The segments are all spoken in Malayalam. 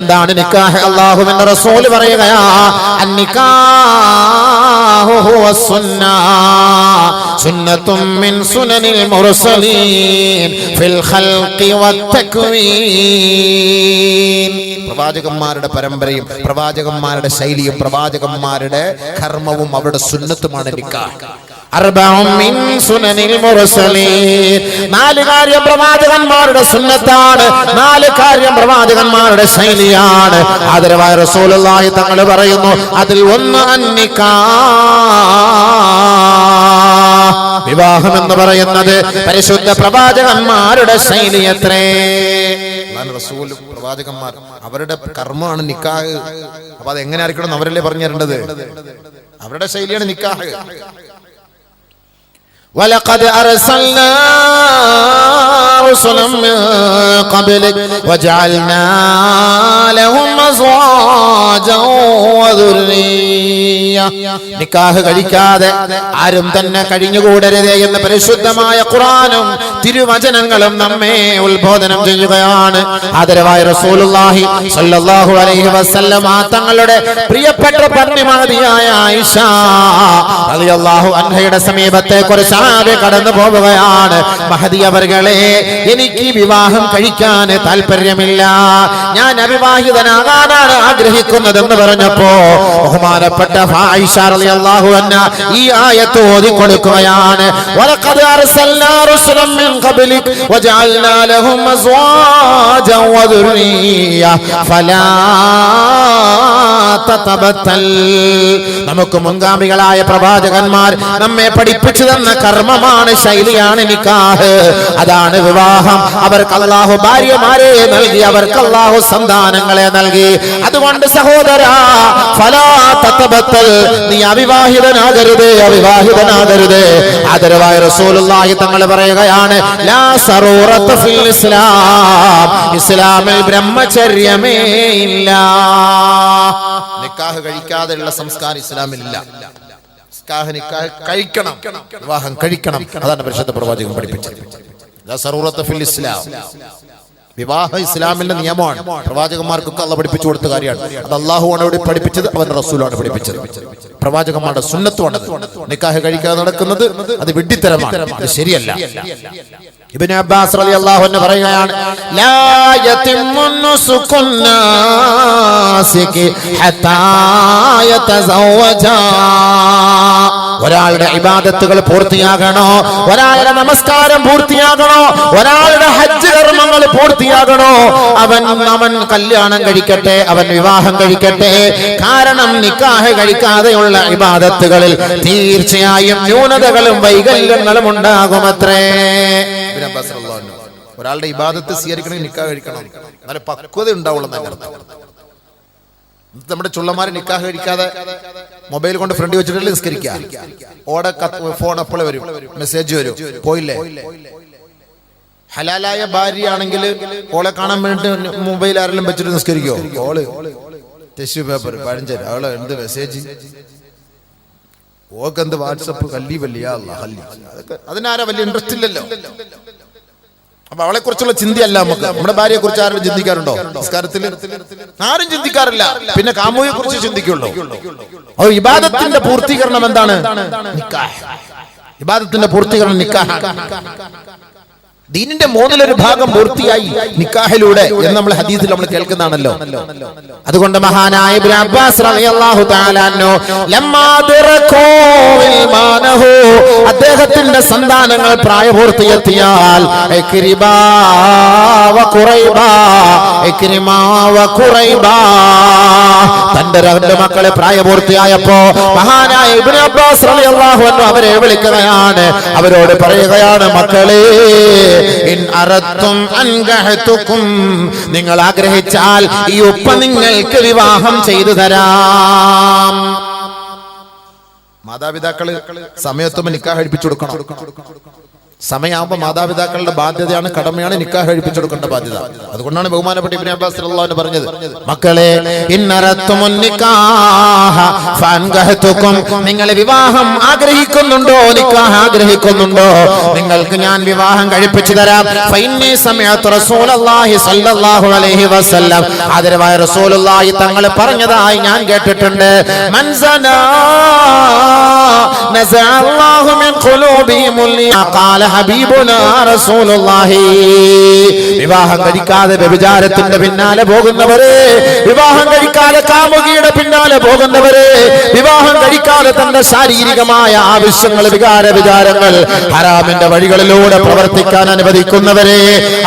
എന്താണ് നിക്കാഹ്? അല്ലാഹുവിന്റെ റസൂൽ പറയുകയാ, അന്നിക്കാഹു ഹുവസ് സുന്നത്തും മിൻ സുനനിൽ മുർസലീൻ ഫിൽ ഖൽഖി വത്തക്വീൻ. പ്രവാചകന്മാരുടെ പരമ്പരയും പ്രവാചകന്മാരുടെ ശൈലിയും പ്രവാചകന്മാരുടെ കർമ്മവും അവരുടെ സുന്നത്തുമാണ് നിക്കാഹ്. മിൻ സുനനിൽ മുർസലീൻ. 4 കാര്യം പ്രവാചകന്മാരുടെ സുന്നത്താണ്, 4 കാര്യം പ്രവാചകന്മാരുടെ ശൈലിയാണ്. ആദരവായ റസൂലുള്ളാഹി തങ്ങൾ പറയുന്നു, അതിൽ ഒന്ന് അന്നിക്കാഹ്, വിവാഹം എന്ന് പറയുന്നത് പരിശുദ്ധ പ്രവാചകന്മാരുടെ ശൈലി അത്രേ. റസൂലും പ്രവാചകന്മാർ അവരുടെ കർമ്മമാണ് നിക്കാഹ്. അപ്പൊ അത് എങ്ങനെ ആയിരിക്കണം അവരല്ലേ പറഞ്ഞു തരേണ്ടത്? അവരുടെ ശൈലിയാണ് നിക്കാഹ്. وَلَقَدْ أَرْسَلْنَا رُسُلًا مِّن قَبْلِكَ وَجَعَلْنَا لَهُمْ أَزْوَاجًا وَذُرِّيَّةً. നിക്കാഹ് കഴിക്കാതെ ആരും തന്നെ കഴിഞ്ഞുകൂടരുതേ എന്ന് പരിശുദ്ധമായ ഖുർആനും തിരുവചനങ്ങളും നമ്മെ ഉത്ബോധനം ചെയ്യുകയാണ്. ആദരവായ റസൂലുള്ളാഹി സ്വല്ലല്ലാഹു അലൈഹി വസല്ലം തങ്ങളുടെ പ്രിയപ്പെട്ട പത്നിമതിയായ ആയിഷ റളിയല്ലാഹു അൻഹയുടെ സമീപത്തേക്ക് സഹാബി കടന്നു പോവുകയാണ്. മഹദി അവർകളെ, എനിക്ക് വിവാഹം കഴിക്കാൻ താല്പര്യമില്ല, ഞാൻ അവിവാഹിതനാകാനാണ് ആഗ്രഹിക്കുന്നതെന്ന് പറഞ്ഞപ്പോ ബഹുമാനപ്പെട്ട ആയിഷ റളിയല്ലാഹു അൻഹ ഈ ആയത്ത് ഓതി കൊടുക്കുകയാണ്. വലഖദ് അർസൽനാ റസൂലൻ മിൻ ഖബ്ലിക വജഅൽനാ ലഹും അസ്വാജൻ വദുർരിയ്യ ഫലാ തതബത്തൽ. നമുക്ക് മുൻഗാമികളായ പ്രവാചകന്മാർ നമ്മെ പഠിപ്പിച്ചു തന്ന കർമ്മമാണ്, ശൈലിയാണ് നിക്കാഹ്. അതാണ് വിവാഹം. അവർക്ക് അല്ലാഹു ഭാര്യമാരെ നൽകി, അവർക്ക് അല്ലാഹു സന്താനങ്ങളെ നൽകി. അതുകൊണ്ട് സഹോദരാ, ഫലാ തതബത്തൽ, നീ അവിവാഹിതനാകരുത്, അവിവാഹിതനാകരുത്. ആദരവായ റസൂലുള്ളാഹി തങ്ങൾ പറയുകയാണ്, ലാ സറൂറത ഫിൽ ഇസ്ലാം, ഇസ്ലാമിൽ ബ്രഹ്മചര്യമേ ഇല്ല. നിക്കാഹ് കഴിക്കാതെയുള്ള സംസ്കാരം ഇസ്ലാമിലില്ല. നിക്കാഹ് കഴിക്കണം, വിവാഹം കഴിക്കണം. അതാണ് പരിശുദ്ധ പ്രവാചകൻ പഠിപ്പിച്ചത്. വിവാഹ ഇസ്ലാമിന്റെ നിയമമാണ്. പ്രവാചകന്മാർക്കൊക്കെ അള്ളാഹു പഠിപ്പിച്ചു കൊടുത്ത കാര്യമാണ്. അത് അള്ളാഹുവാണ് ഇവിടെ പഠിപ്പിച്ചത്, അവന്റെ റസൂലാണ് പഠിപ്പിച്ചത്. പ്രവാചകന്മാരുടെ സുന്നത്തുമാണത്. നിക്കാഹ് കഴിക്കാതെ നടക്കുന്നത് അത് വിഡ്ഢിത്തരമാണ്, അത് ശരിയല്ല. ഇബ്നു അബ്ബാസ് റളിയല്ലാഹു അൻഹു പറയുകയാണ്, ലാ യതിമ്മുൻ നുസുകുൻ നാസികി ഹത്താ യതസവ്വജാ. ഒരാളുടെ ഇബാദത്തുകൾ പൂർത്തിയാകണോ, ഒരാളുടെ നമസ്കാരം പൂർത്തിയാകണോ, ഒരാളുടെ ഹജ്ജ് കർമ്മങ്ങൾ പൂർത്തിയാകണോ, അവൻ കല്യാണം കഴിക്കട്ടെ, അവൻ വിവാഹം കഴിക്കട്ടെ. കാരണം നിക്കാഹ് കഴിക്കാതെയുള്ള ഇബാദത്തുകളിൽ തീർച്ചയായും ന്യൂനതകളും വൈകല്യങ്ങളും ഉണ്ടാകുമത്രേ. ഒരാളുടെ ഇബാദത്ത് സ്വീകരിക്കണമെങ്കിൽ നിക്കാഹ് കഴിക്കണം, നല്ല പക്വത ഉണ്ടാവുള്ളൂ. നമ്മുടെ ചുള്ളന്മാരെ നിക്കാഹ് കഴിക്കാതെ മൊബൈൽ കൊണ്ട് ഫ്രണ്ട് വെച്ചിട്ടല്ലേ നിസ്കരിക്കുക. ഓടെ ഫോൺ എപ്പോൾ വരും, മെസ്സേജ് വരും, പോയില്ലേ. ഹലാലായ ഭാര്യയാണെങ്കിൽ ഓളെ കാണാൻ വേണ്ടിട്ട് മൊബൈൽ ആരെങ്കിലും വെച്ചിട്ട് നിസ്കരിക്കോ? ഓള് ടെസ്റ്റ് പേപ്പർ പഴഞ്ചൻ, അവളെ എന്ത് മെസ്സേജ്, ഓക്കെന്ത് വാട്സപ്പ്, കല്ലി വല്ലിയ അതൊക്കെ അതിനാരാ വലിയ ഇൻട്രസ്റ്റ് ഇല്ലല്ലോ. അപ്പൊ അവളെ കുറിച്ചുള്ള ചിന്തയല്ല നമുക്ക്. നമ്മുടെ ഭാര്യയെ കുറിച്ച് ആരും ചിന്തിക്കാറുണ്ടോ? സംസ്കാരത്തിൽ ആരും ചിന്തിക്കാറില്ല. പിന്നെ കാമുകിയെ കുറിച്ച് ചിന്തിക്കുള്ളൂ. അപ്പോൾ ഇബാദത്തിന്റെ പൂർത്തീകരണം എന്താണ്? നിക്കാഹ്. ഇബാദത്തിന്റെ പൂർത്തീകരണം നിക്കാഹ്. ദീനിന്റെ 1/3 ഭാഗം പൂർത്തിയായി നിക്കാഹിലൂടെ എന്ന് നമ്മൾ ഹദീസിൽ നമ്മൾ കേൾക്കുന്നതാണല്ലോ. അതുകൊണ്ട് മഹാനായ ഇബ്നു അബ്ബാസ് റളിയല്ലാഹു തആല അൻഹു ലമ്മാ ദറകൂ ഇൽമാനഹു, അദ്ദേഹത്തിന്റെ സന്താനങ്ങൾ പ്രായപൂർത്തിയെത്തിയാൽ ഇക്രിമാ വ ഖുറൈബ തന്റെ 2 മക്കളെ പ്രായപൂർത്തിയായപ്പോ മഹാനായ ഇബ്നു അബ്ബാസ് റളിയല്ലാഹു അൻഹു അവരെ വിളിക്കുകയാണ്, അവരോട് പറയുകയാണ്, മക്കളെ, ഇൻ അറത്തും അൻകഹതുകും, നിങ്ങൾ ആഗ്രഹിച്ചാൽ ഈ ഉപ്പ നിങ്ങൾക്ക് വിവാഹം ചെയ്തു തരാം. മാതാപിതാക്കള് സമയത്തും നിക്കാഹ് കഴിപ്പിച്ചു കൊടുക്കണം. സമയമാകുമ്പോൾ മാതാപിതാക്കളുടെ ബാധ്യതയാണ്, കടമയാണ് നിക്കാഹ് കഴിപ്പിച്ചെടുക്കേണ്ട ബാധ്യത. അതുകൊണ്ടാണ് ബഹുമാനപ്പെട്ട ഇബ്നു അബ്ബാസ് റളിയല്ലാഹു അൻഹു പറഞ്ഞത്, മക്കളെ ഇന്നറത്തുമുൻ നിക്കാഹ ഫൻകഹതുകും, നിങ്ങൾ വിവാഹം ആഗ്രഹിക്കുന്നുണ്ടോ, നിക്കാഹ് ആഗ്രഹിക്കുന്നുണ്ടോ, നിങ്ങൾക്ക് ഞാൻ വിവാഹം കഴിപ്പിച്ചു തരാം. ഫഇന്നി സമഅതു റസൂലല്ലാഹി സ്വല്ലല്ലാഹു അലൈഹി വസല്ലം, ആദരവായ റസൂലുള്ളാഹി തങ്ങൾ പറഞ്ഞതായി ഞാൻ കേട്ടിട്ടുണ്ട്, മൻ സനാ നസഅല്ലാഹു മിൻ ഖുലൂബിഹിമുൽ ഖാല ഹബീബുനാ റസൂലുള്ളാഹി. വിവാഹം കഴിക്കാതെ വ്യഭിചാരത്തിന്റെ പിന്നാലെ പോകുന്നവരെ, വിവാഹം കഴിക്കാതെ കാമുകിയുടെ പിന്നാലെ പോകുന്നവരെ, വിവാഹം കഴിക്കാതെ തന്റെ ശാരീരികമായ ആവശ്യങ്ങൾ, വികാരങ്ങൾ, ഹറാമിന്റെ വഴികളിലൂടെ പ്രവർത്തിക്കാൻ അനുവദിക്കുന്നവരെ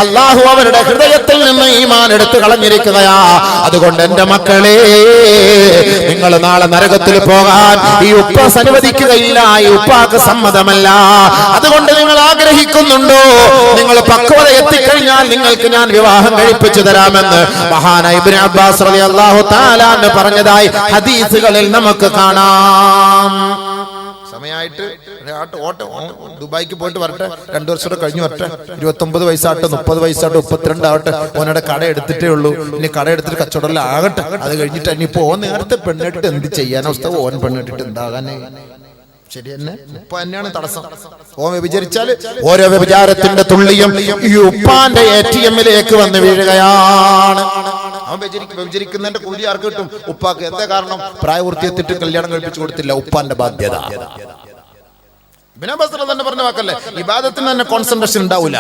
അല്ലാഹു അവരുടെ ഹൃദയത്തിൽ നിന്ന് ഈമാൻ എടുത്തു കളഞ്ഞിരിക്കുകയാ. അതുകൊണ്ട് എന്റെ മക്കളെ, നിങ്ങൾ നാളെ നരകത്തിൽ പോകാൻ ഈ ഉപ്പ അനുവദിക്കുകയില്ല, ഈ ഉപ്പാക്ക് സമ്മതമല്ല. അതുകൊണ്ട് നിങ്ങൾ ആഗ്രഹിക്കുന്നുണ്ടോ, നിങ്ങൾ പക്വത എത്തിക്കഴിഞ്ഞാൽ നിങ്ങൾക്ക് ഞാൻ വിവാഹം കഴിപ്പിച്ചു തരാമെന്ന് മഹാനായ ഇബ്നു അബ്ബാസ് റളിയല്ലാഹു തആല അൻഹു പറഞ്ഞതായി ഹദീസുകളിൽ നമുക്ക് കാണാം. സമയമായിട്ട് ദുബായിക്ക് പോയിട്ട് വരട്ടെ, 2 വർഷം കഴിഞ്ഞു വരട്ടെ, 29 വയസ്സാട്ടെ, 30 വയസ്സാട്ടെ, 32 ആവട്ടെ, ഓനോടെ കട എടുത്തിട്ടേ ഉള്ളൂ. ഇനി കട എടുത്തിട്ട് കച്ചവടം ആകട്ടെ. അത് കഴിഞ്ഞിട്ട് ഇനിയിപ്പോ ഓൻ നേരത്തെ പെണ്ണിട്ട് എന്ത് ചെയ്യാനവസ്ഥ, ഓൻ പെണ്ണിട്ടിട്ട് എന്താകാനേ. ശരി തന്നെ, ഉപ്പ തന്നെയാണ് തടസ്സം. ഓൻ വ്യഭിചരിച്ചാല് ഓരോ വ്യഭിചാരത്തിന്റെ തുള്ളിയും ഈ ഉപ്പാന്റെ ATM-ലേക്ക് വന്ന് വീഴുകയാണ്. അവൻ വ്യഭിചരിക്കുന്നതിന്റെ കൂലി ആർക്ക് കിട്ടും? ഉപ്പാക്ക്. എന്താ കാരണം? പ്രായപൂർത്തി എത്തിയിട്ട് കല്യാണം കഴിപ്പിച്ചു കൊടുത്തില്ല, ഉപ്പാന്റെ ബാധ്യത. ഇബ്നു അബ്ബാസ് തന്നെ പറഞ്ഞ വാക്കല്ലേ, ഇബാദത്തിന് തന്നെ കോൺസെൻട്രേഷൻ ഉണ്ടാവില്ല,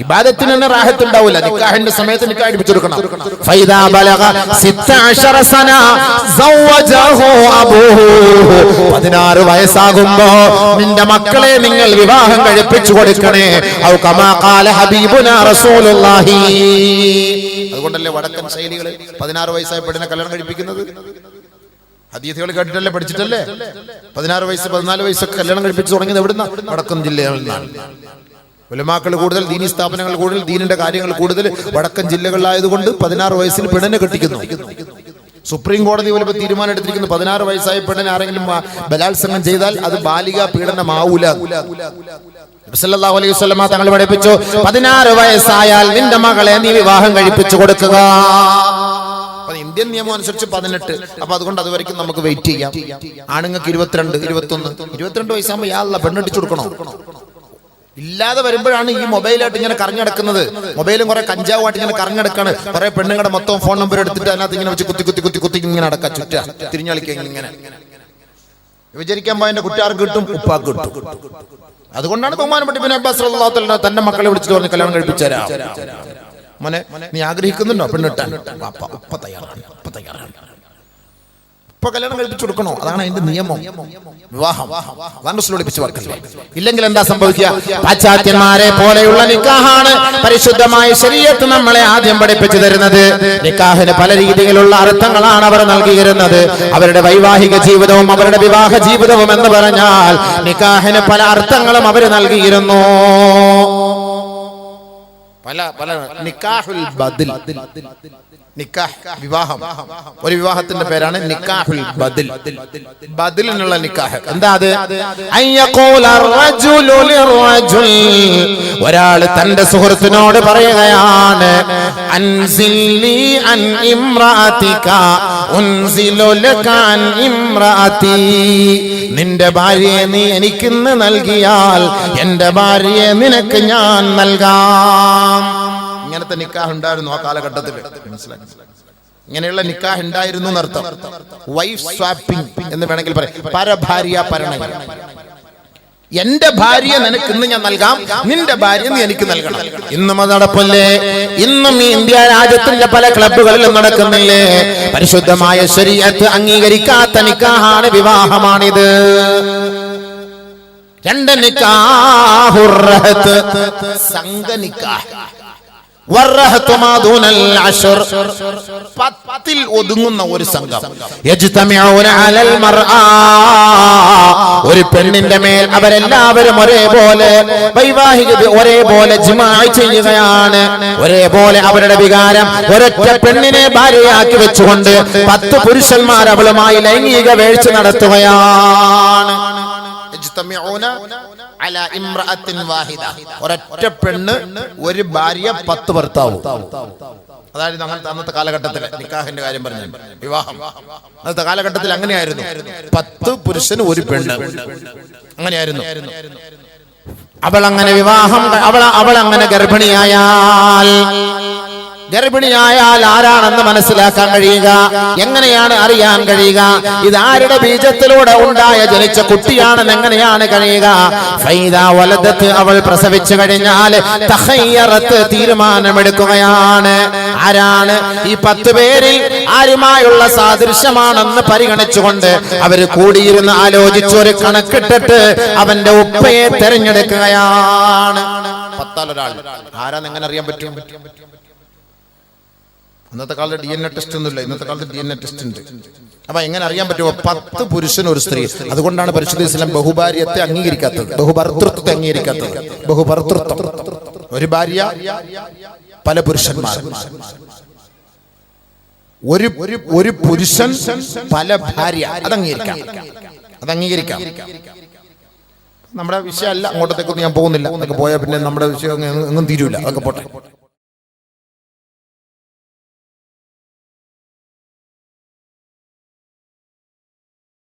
ഇബാദത്തിന് തന്നെ റാഹത്ത് ഉണ്ടാവില്ല. നിക്കാഹിന്റെ സമയത്ത് നിക്കാഹ് കഴിപ്പിച്ചു കൊടുക്കണം. ഫൈദാ ബലഗ 16 സന സവജഹു അബൂഹു, 16 വയസ്സാകുമ്പോ നിന്റെ മക്കളെ നിങ്ങൾ വിവാഹം കഴിപ്പിച്ചു കൊടുക്കണേ. ഔ കമാ ഖാല ഹബീബുനാ റസൂലുള്ളാഹി. അതുകൊണ്ടല്ലേ വടക്കൻ ശൈലികൾ 16 വയസ്സായ പെണ്ണിനെ കല്യാണം കഴിപ്പിക്കുന്നത്. ഹദീസുകൾ കേട്ടിട്ടല്ലേ, പഠിച്ചിട്ടല്ലേ. 16 വയസ്സ് 14 വയസ്സൊക്കെ കല്യാണം കഴിപ്പിച്ച് തുടങ്ങിയത് എവിടുന്ന? വടക്കൻ ജില്ലകളിൽ നിന്നാണ്. ഉലമാക്കൾ കൂടുതൽ, ദീനി സ്ഥാപനങ്ങൾ കൂടുതൽ, ദീനിന്റെ കാര്യങ്ങൾ കൂടുതൽ വടക്കൻ ജില്ലകളിലായതുകൊണ്ട് 16 വയസ്സിൽ പെണ്ണിനെ കെട്ടിക്കുന്നു. സുപ്രീം കോടതി പോലും തീരുമാനം എടുത്തിരിക്കുന്നു, 16 വയസ്സായ പെണ്ണിനെ ആരെങ്കിലും ബലാത്സംഗം ചെയ്താൽ അത് ബാലികാ പീഡനമാവൂല. നബി സല്ലല്ലാഹു അലൈഹി വസല്ലം തങ്ങൾ പഠിപ്പിച്ചു, 16 വയസ്സായാൽ നിന്റെ മകളെ നീ വിവാഹം കഴിപ്പിച്ചു കൊടുക്കുക. ഇന്ത്യൻ നിയമം അനുസരിച്ച് 18. അപ്പൊ അതുകൊണ്ട് അതുവരെയ്ക്കും നമുക്ക് വെയിറ്റ് ചെയ്യാം. ആണുങ്ങൾക്ക് 22, 21, 22 വയസ്സാകുമ്പോൾ യാള്ള പെണ്ണെട്ടിച്ചു കൊടുക്കണോ? ഇല്ലാതെ വരുമ്പോഴാണ് ഈ മൊബൈലായിട്ട് ഇങ്ങനെ കറങ്ങിടക്കുന്നത്. മൊബൈലും കുറെ കഞ്ചാവായിട്ട് ഇങ്ങനെ കറങ്ങിടക്കാണ്. കുറെ പെണ്ണുങ്ങളുടെ മൊത്തം ഫോൺ നമ്പർ എടുത്തിട്ട് അതിനകത്ത് ഇങ്ങനെ വെച്ച് കുത്തി കുത്തി കുത്തി കുത്തി ഇങ്ങനെ അടക്കാം, ചുറ്റ തിരിഞ്ഞളിക്കുക. ഇങ്ങനെ വിചാരിക്കാൻ പോയതിന്റെ കുറ്റാർക്ക് കിട്ടും, ഉപ്പാക്ക് കിട്ടും. അതുകൊണ്ടാണ് ബഹുമാനപ്പെട്ട ഇബ്നു അബ്ബാസ് റളിയല്ലാഹു തആല തന്റെ മക്കളെ വിളിച്ചിട്ട് പറഞ്ഞു, കല്യാണം കഴിപ്പിച്ചേരാ മോനെ, നീ ആഗ്രഹിക്കുന്നുണ്ടോ പെണ്ണിട്ടാൻ? ഉപ്പ തയ്യാറാണ്, ഉപ്പ തയ്യാറാണ്. ഉപ്പ കല്യാണം കഴിപ്പിച്ചു കൊടുക്കണോ? അതാണ് അതിന്റെ നിയമം. വിവാഹം പഠിപ്പിച്ചു വെക്കല്ലേ. ഇല്ലെങ്കിൽ എന്താ സംഭവിക്കുക? പാശ്ചാത്യന്മാരെ പോലെയുള്ള നിക്കാഹാണ് പരിശുദ്ധമായ ശരീഅത്ത് നമ്മളെ ആദ്യം പഠിപ്പിച്ചു തരുന്നത്. നിക്കാഹിന് പല രീതിയിലുള്ള അർത്ഥങ്ങളാണ് അവർ നൽകിയിരുന്നത്. അവരുടെ വൈവാഹിക ജീവിതവും അവരുടെ വിവാഹ ജീവിതവും എന്ന് പറഞ്ഞാൽ നിക്കാഹിന് പല അർത്ഥങ്ങളും അവർ നൽകിയിരുന്നു. പല നിക്കാഹുൽ ബദൽ, നിക്കാഹ് വിവാഹം, ഒരു വിവാഹത്തിന്റെ പേരാണ് നിക്കാഹുൽ ബദൽ. ബദലിനുള്ള നിക്കാഹ് എന്താ? അത് ഒരാൾ തന്റെ സുഹൃത്തിനോട് പറയുകയാണ്, അൻസിൽനി അൻ ഇംറാതിക ഉൻസിലു ലക അൻ ഇംറാതി, നിന്റെ ഭാര്യയെ നീ എനിക്കിന്ന് നൽകിയാൽ എന്റെ ഭാര്യയെ നിനക്ക് ഞാൻ നൽകാം. ഇങ്ങനത്തെ നിക്കാഹ് ഉണ്ടായിരുന്നു ആ കാലഘട്ടത്തിൽ. മനസ്സിലായി? ഇങ്ങനെയുള്ള നിക്കാഹ് ഉണ്ടായിരുന്നു എന്നർത്ഥം. വൈഫ് സ്വാപ്പിംഗ് എന്ന് വേണമെങ്കിൽ പറയാം. പരഭാര്യ പരണയം. എന്റെ ഭാര്യ നിനക്ക് ഇന്ന് ഞാൻ നൽകാം, നിന്റെ ഭാര്യ നീ എനിക്ക് നൽകണം. ഇന്നും അത് നടപ്പല്ലേ? ഇന്നും ഈ ഇന്ത്യ രാജ്യത്തിന്റെ പല ക്ലബുകളിലും നടക്കുന്നില്ലേ? പരിശുദ്ധമായ ശരീഅത്ത് അംഗീകരിക്കാത്ത നിക്കാഹാണ്, വിവാഹമാണിത്. 2 നിക്കാഹുർ റഹത്ത്, സംഘ നിക്കാഹ്. 10 ഒതുങ്ങുന്ന ഒരു സംഘം. ഒരു പെണ്ണിന്റെ മേൽ അവരെല്ലാവരും ഒരേപോലെ വൈവാഹിക ഒരേപോലെ ജിമാഅ് ചെയ്യുകയാണ്. ഒരേപോലെ അവരുടെ വികാരം ഒരൊറ്റ പെണ്ണിനെ ഭാര്യയാക്കി വെച്ചുകൊണ്ട് 10 പുരുഷന്മാർ അവളുമായി ലൈംഗിക വേഴ്ച നടത്തുകയാണ്. യജ്തമിഊന അലാ ഇംറഅത്തിൻ വാഹിദ. ഒരൊറ്റ പെണ്ണ് ഒരു ഭാര്യ 10 ഭർത്താവ്. അതായത് അന്നത്തെ കാലഘട്ടത്തിലെ നിക്കാഹിന്റെ കാര്യം പറഞ്ഞു, വിവാഹം അന്നത്തെ കാലഘട്ടത്തിൽ അങ്ങനെയായിരുന്നു. 10 പുരുഷന് ഒരു പെണ്ണ്, അങ്ങനെയായിരുന്നു. അവളങ്ങനെ വിവാഹം അവളങ്ങനെ ഗർഭിണിയായാൽ ആരാണെന്ന് മനസ്സിലാക്കാൻ കഴിയുക? എങ്ങനെയാണ് അറിയാൻ കഴിയുക? ഇതാരുടെ ബീജത്തിലൂടെ ജനിച്ച കുട്ടിയാണെന്ന് എങ്ങനെയാണ് കഴിയുക? ഫൈദാ വലദത്ത്, അവൾ പ്രസവിച്ചു കഴിഞ്ഞാൽ തഖയ്യറത്ത്, തീരുമാനമെടുക്കുകയാണ്. ആരാണ്? ഈ 10 പേരിൽ ആരുമായുള്ള സാദൃശ്യമാണെന്ന് പരിഗണിച്ചുകൊണ്ട് അവര് കൂടിയിരുന്ന് ആലോചിച്ച് ഒരു കണക്കിട്ടിട്ട് അവന്റെ ഉപ്പയെ തെരഞ്ഞെടുക്കുകയാണ്. 10 ഒരാൾ ആരാന്ന് എങ്ങനെ അറിയാൻ പറ്റും? അന്നത്തെ കാലത്ത് DNA ടെസ്റ്റ് ഒന്നുമില്ല, ഇന്നത്തെ കാലത്ത് DNA ടെസ്റ്റ് ഉണ്ട്. അപ്പൊ എങ്ങനെ അറിയാൻ പറ്റുമോ? 10 പുരുഷൻ ഒരു സ്ത്രീ. അതുകൊണ്ടാണ് പരിശുദ്ധ ഇസ്ലാം ബഹുഭാര്യത്തെ അംഗീകരിക്കാത്തത്, ബഹുഭർത്തൃത്വത്തെ അംഗീകരിക്കാത്തത്. ബഹുഭർത്തൃത്വം, ഒരു ഭാര്യ പല പുരുഷന്മാർ, ഒരു പുരുഷൻ പല ഭാര്യ, അതംഗീകരിക്കാം. നമ്മുടെ വിഷയമല്ല, അങ്ങോട്ടത്തേക്കൊന്നും ഞാൻ പോകുന്നില്ല. അതൊക്കെ പോയാൽ പിന്നെ നമ്മുടെ വിഷയം ഒന്നും തീരൂല. അതൊക്കെ പോട്ടെ.